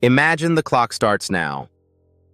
Imagine the clock starts now.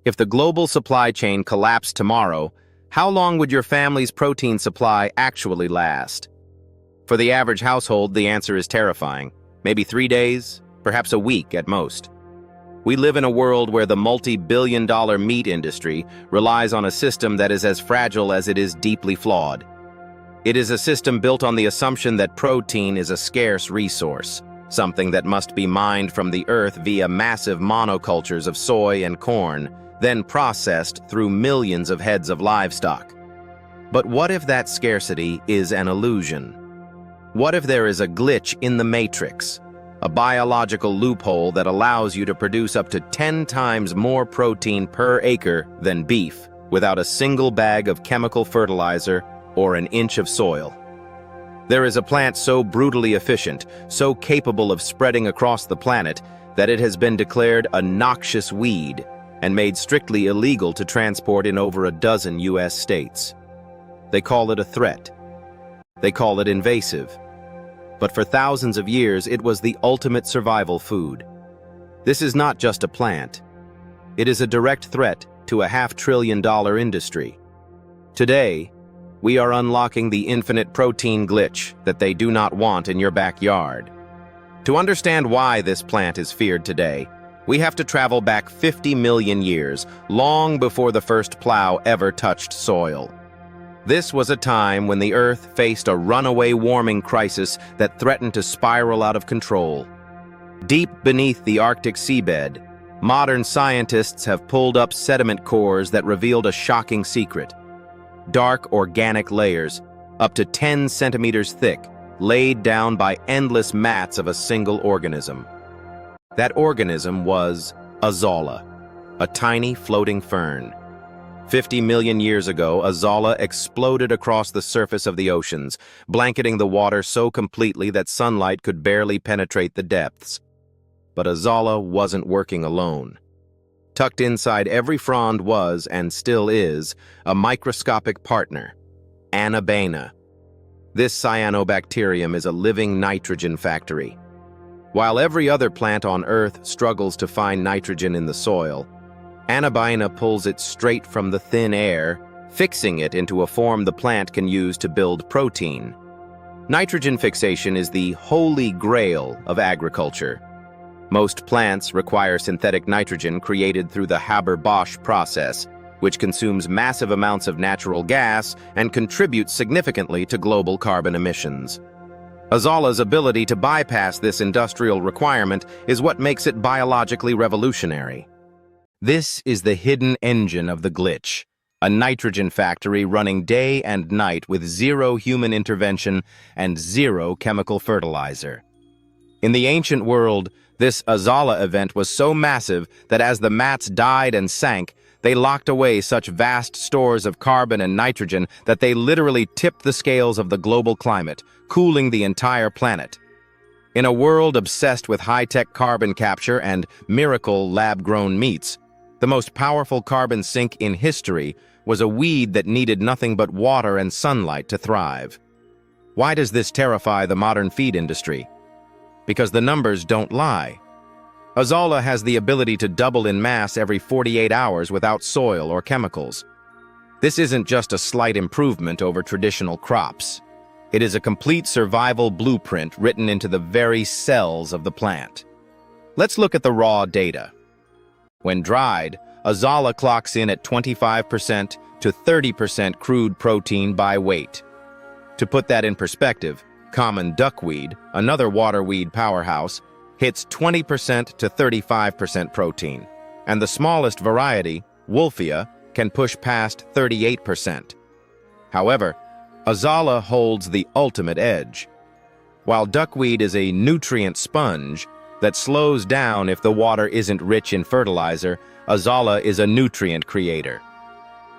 If the global supply chain collapsed tomorrow, how long would your family's protein supply actually last? For the average household, the answer is terrifying. Maybe 3 days, perhaps a week at most. We live in a world where the multi-billion-dollar meat industry relies on a system that is as fragile as it is deeply flawed. It is a system built on the assumption that protein is a scarce resource, something that must be mined from the earth via massive monocultures of soy and corn, then processed through millions of heads of livestock. But what if that scarcity is an illusion? What if there is a glitch in the matrix, a biological loophole that allows you to produce up to 10 times more protein per acre than beef without a single bag of chemical fertilizer or an inch of soil? There is a plant so brutally efficient, so capable of spreading across the planet, that it has been declared a noxious weed and made strictly illegal to transport in over a dozen U.S. states. They call it a threat. They call it invasive. But for thousands of years, it was the ultimate survival food. This is not just a plant. It is a direct threat to a $500 billion industry. Today, we are unlocking the infinite protein glitch that they do not want in your backyard. To understand why this plant is feared today, we have to travel back 50 million years, long before the first plow ever touched soil. This was a time when the Earth faced a runaway warming crisis that threatened to spiral out of control. Deep beneath the Arctic seabed, modern scientists have pulled up sediment cores that revealed a shocking secret. Dark organic layers, up to 10 centimeters thick, laid down by endless mats of a single organism. That organism was Azolla, a tiny floating fern. 50 million years ago, Azolla exploded across the surface of the oceans, blanketing the water so completely that sunlight could barely penetrate the depths. But Azolla wasn't working alone. Tucked inside every frond was, and still is, a microscopic partner, Anabaena. This cyanobacterium is a living nitrogen factory. While every other plant on Earth struggles to find nitrogen in the soil, Anabaena pulls it straight from the thin air, fixing it into a form the plant can use to build protein. Nitrogen fixation is the holy grail of agriculture. Most plants require synthetic nitrogen created through the Haber-Bosch process, which consumes massive amounts of natural gas and contributes significantly to global carbon emissions. Azolla's ability to bypass this industrial requirement is what makes it biologically revolutionary. This is the hidden engine of the glitch, a nitrogen factory running day and night with zero human intervention and zero chemical fertilizer. In the ancient world, this Azolla event was so massive that as the mats died and sank, they locked away such vast stores of carbon and nitrogen that they literally tipped the scales of the global climate, cooling the entire planet. In a world obsessed with high-tech carbon capture and miracle lab-grown meats, the most powerful carbon sink in history was a weed that needed nothing but water and sunlight to thrive. Why does this terrify the modern feed industry? Because the numbers don't lie. Azolla has the ability to double in mass every 48 hours without soil or chemicals. This isn't just a slight improvement over traditional crops. It is a complete survival blueprint written into the very cells of the plant. Let's look at the raw data. When dried, Azolla clocks in at 25% to 30% crude protein by weight. To put that in perspective, common duckweed, another waterweed powerhouse, hits 20% to 35% protein, and the smallest variety, Wolfia, can push past 38%. However, Azolla holds the ultimate edge. While duckweed is a nutrient sponge that slows down if the water isn't rich in fertilizer, Azolla is a nutrient creator.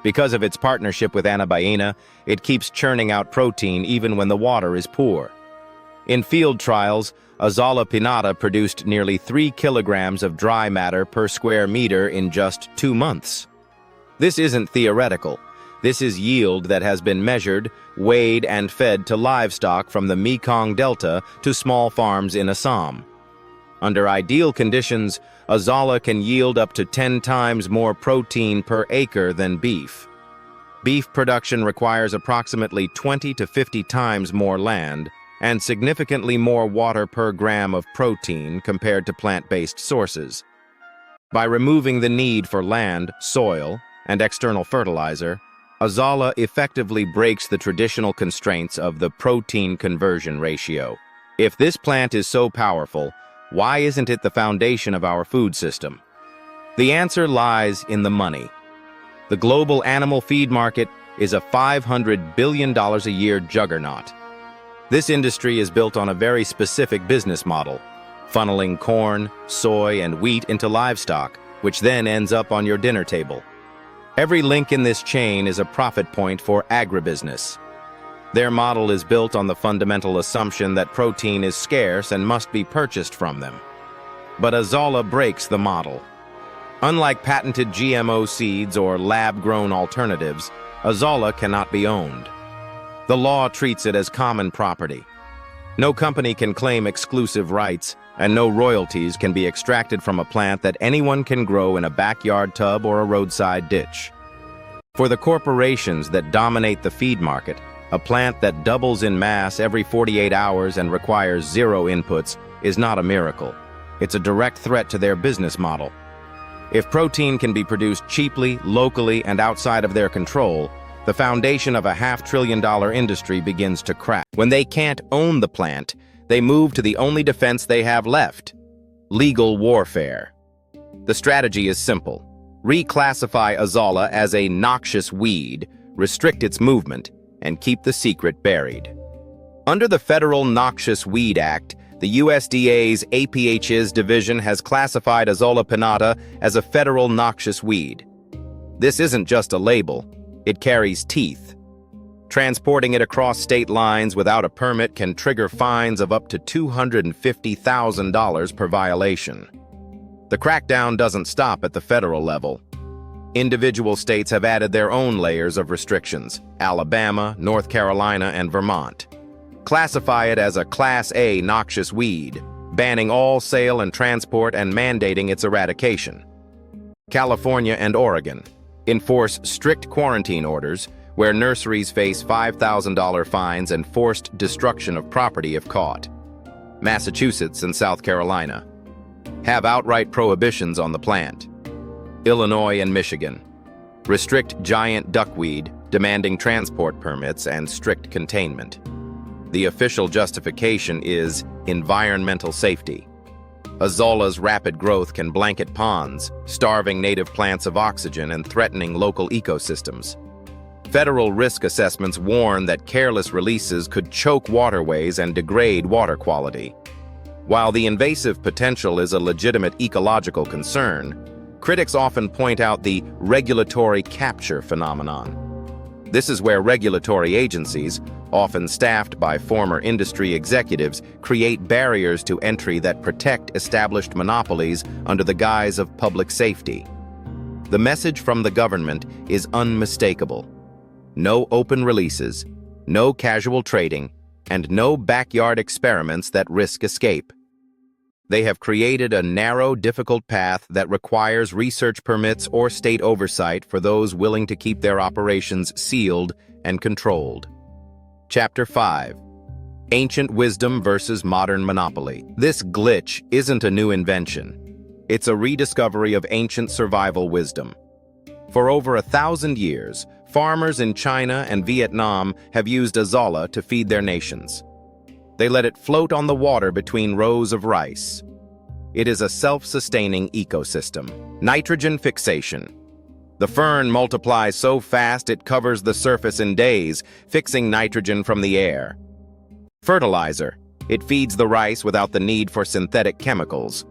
Because of its partnership with Anabaena, it keeps churning out protein even when the water is poor. In field trials, Azolla pinnata produced nearly 3 kilograms of dry matter per square meter in just 2 months. This isn't theoretical. This is yield that has been measured, weighed, and fed to livestock from the Mekong Delta to small farms in Assam. Under ideal conditions, Azolla can yield up to 10 times more protein per acre than beef. Beef production requires approximately 20 to 50 times more land and significantly more water per gram of protein compared to plant-based sources. By removing the need for land, soil, and external fertilizer, Azolla effectively breaks the traditional constraints of the protein conversion ratio. If this plant is so powerful, why isn't it the foundation of our food system? The answer lies in the money. The global animal feed market is a $500 billion a year juggernaut. This industry is built on a very specific business model, funneling corn, soy, and wheat into livestock, which then ends up on your dinner table. Every link in this chain is a profit point for agribusiness. Their model is built on the fundamental assumption that protein is scarce and must be purchased from them. But Azolla breaks the model. Unlike patented GMO seeds or lab-grown alternatives, Azolla cannot be owned. The law treats it as common property. No company can claim exclusive rights, and no royalties can be extracted from a plant that anyone can grow in a backyard tub or a roadside ditch. For the corporations that dominate the feed market, a plant that doubles in mass every 48 hours and requires zero inputs is not a miracle. It's a direct threat to their business model. If protein can be produced cheaply, locally, and outside of their control, the foundation of a $500 billion industry begins to crack. When they can't own the plant, they move to the only defense they have left: legal warfare. The strategy is simple. Reclassify Azolla as a noxious weed, restrict its movement, and keep the secret buried. Under the Federal Noxious Weed Act, the USDA's APH's division has classified Azolla pinnata as a federal noxious weed. This isn't just a label, it carries teeth. Transporting it across state lines without a permit can trigger fines of up to $250,000 per violation. The crackdown doesn't stop at the federal level. Individual states have added their own layers of restrictions: Alabama, North Carolina, and Vermont. Classify it as a Class A noxious weed, banning all sale and transport and mandating its eradication. California and Oregon enforce strict quarantine orders, where nurseries face $5,000 fines and forced destruction of property if caught. Massachusetts and South Carolina have outright prohibitions on the plant. Illinois and Michigan restrict giant duckweed, demanding transport permits and strict containment. The official justification is environmental safety. Azolla's rapid growth can blanket ponds, starving native plants of oxygen and threatening local ecosystems. Federal risk assessments warn that careless releases could choke waterways and degrade water quality. While the invasive potential is a legitimate ecological concern, critics often point out the regulatory capture phenomenon. This is where regulatory agencies, often staffed by former industry executives, create barriers to entry that protect established monopolies under the guise of public safety. The message from the government is unmistakable: no open releases, no casual trading, and no backyard experiments that risk escape. They have created a narrow, difficult path that requires research permits or state oversight for those willing to keep their operations sealed and controlled. Chapter 5. Ancient Wisdom versus Modern Monopoly. This glitch isn't a new invention. It's a rediscovery of ancient survival wisdom. For over 1,000 years, farmers in China and Vietnam have used Azolla to feed their nations. They let it float on the water between rows of rice. It is a self-sustaining ecosystem. Nitrogen fixation. The fern multiplies so fast it covers the surface in days, fixing nitrogen from the air. Fertilizer. It feeds the rice without the need for synthetic chemicals.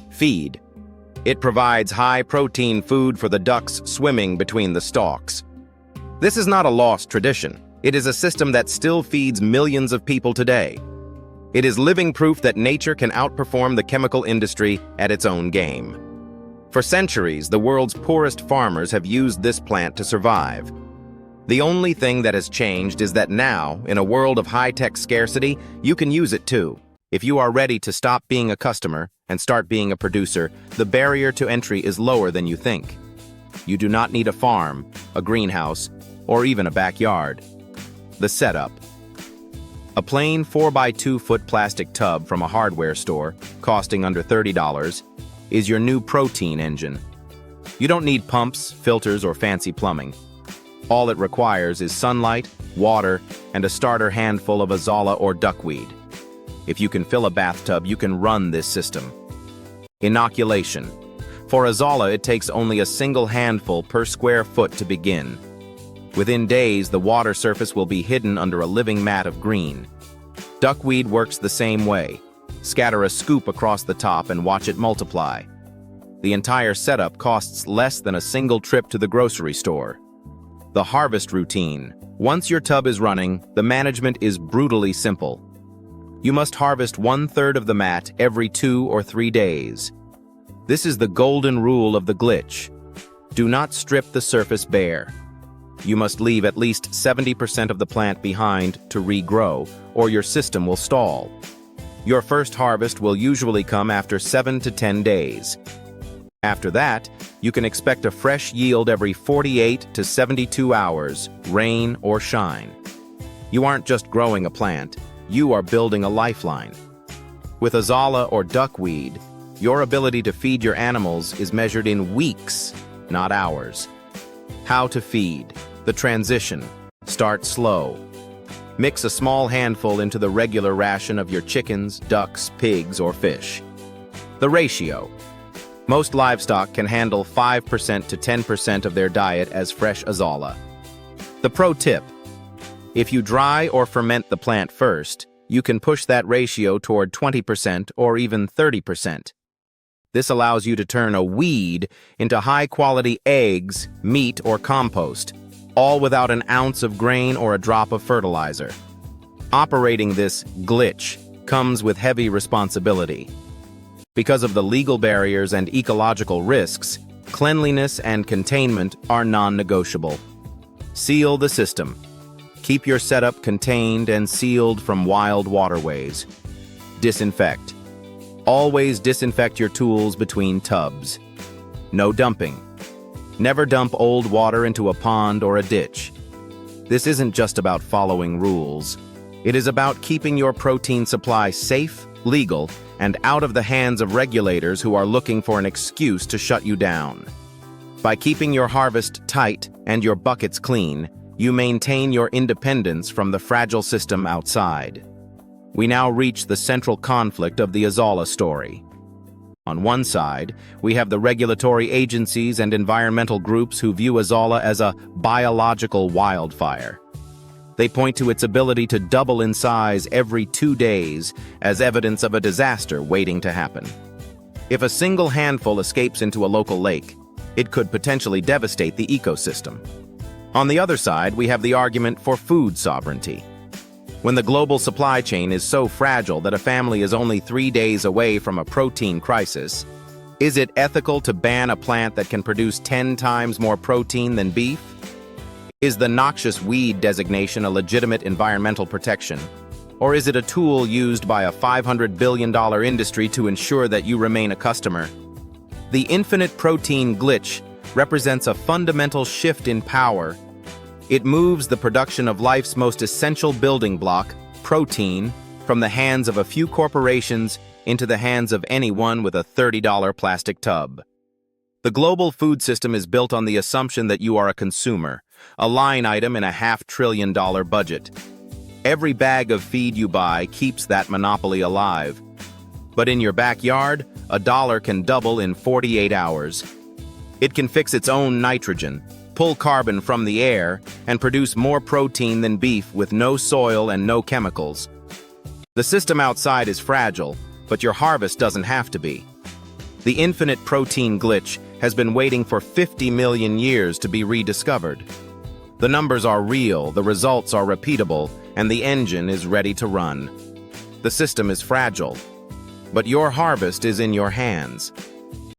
Feed. It provides high-protein food for the ducks swimming between the stalks. This is not a lost tradition. It is a system that still feeds millions of people today. It is living proof that nature can outperform the chemical industry at its own game. For centuries, the world's poorest farmers have used this plant to survive. The only thing that has changed is that now, in a world of high-tech scarcity, you can use it too. If you are ready to stop being a customer and start being a producer, the barrier to entry is lower than you think. You do not need a farm, a greenhouse, or even a backyard. The setup. A plain 4x2-foot plastic tub from a hardware store, costing under $30, is your new protein engine. You don't need pumps, filters, or fancy plumbing. All it requires is sunlight, water, and a starter handful of Azolla or Duckweed. If you can fill a bathtub, you can run this system. Inoculation. For Azolla, it takes only a single handful per square foot to begin. Within days, the water surface will be hidden under a living mat of green. Duckweed works the same way. Scatter a scoop across the top and watch it multiply. The entire setup costs less than a single trip to the grocery store. The harvest routine. Once your tub is running, the management is brutally simple. You must harvest 1/3 of the mat every 2 or 3 days. This is the golden rule of the glitch. Do not strip the surface bare. You must leave at least 70% of the plant behind to regrow, or your system will stall. Your first harvest will usually come after 7 to 10 days. After that, you can expect a fresh yield every 48 to 72 hours, rain or shine. You aren't just growing a plant, you are building a lifeline. With Azolla or Duckweed, your ability to feed your animals is measured in weeks, not hours. How to feed. The transition. Start slow. Mix a small handful into the regular ration of your chickens, ducks, pigs, or fish. The ratio. Most livestock can handle 5% to 10% of their diet as fresh Azolla. The pro tip. If you dry or ferment the plant first, you can push that ratio toward 20% or even 30%. This allows you to turn a weed into high-quality eggs, meat, or compost, all without an ounce of grain or a drop of fertilizer. Operating this glitch comes with heavy responsibility. Because of the legal barriers and ecological risks, cleanliness and containment are non-negotiable. Seal the system. Keep your setup contained and sealed from wild waterways. Disinfect. Always disinfect your tools between tubs. No dumping. Never dump old water into a pond or a ditch. This isn't just about following rules. It is about keeping your protein supply safe, legal, and out of the hands of regulators who are looking for an excuse to shut you down. By keeping your harvest tight and your buckets clean, you maintain your independence from the fragile system outside. We now reach the central conflict of the Azolla story. On one side, we have the regulatory agencies and environmental groups who view Azolla as a biological wildfire. They point to its ability to double in size every 2 days as evidence of a disaster waiting to happen. If a single handful escapes into a local lake, it could potentially devastate the ecosystem. On the other side, we have the argument for food sovereignty. When the global supply chain is so fragile that a family is only 3 days away from a protein crisis, is it ethical to ban a plant that can produce 10 times more protein than beef? Is the noxious weed designation a legitimate environmental protection? Or is it a tool used by a $500 billion industry to ensure that you remain a customer? The infinite protein glitch represents a fundamental shift in power. It moves the production of life's most essential building block, protein, from the hands of a few corporations into the hands of anyone with a $30 plastic tub. The global food system is built on the assumption that you are a consumer, a line item in a $500 billion budget. Every bag of feed you buy keeps that monopoly alive. But in your backyard, $1 can double in 48 hours. It can fix its own nitrogen, pull carbon from the air, and produce more protein than beef with no soil and no chemicals. The system outside is fragile, but your harvest doesn't have to be. The infinite protein glitch has been waiting for 50 million years to be rediscovered. The numbers are real, the results are repeatable, and the engine is ready to run. The system is fragile, but your harvest is in your hands.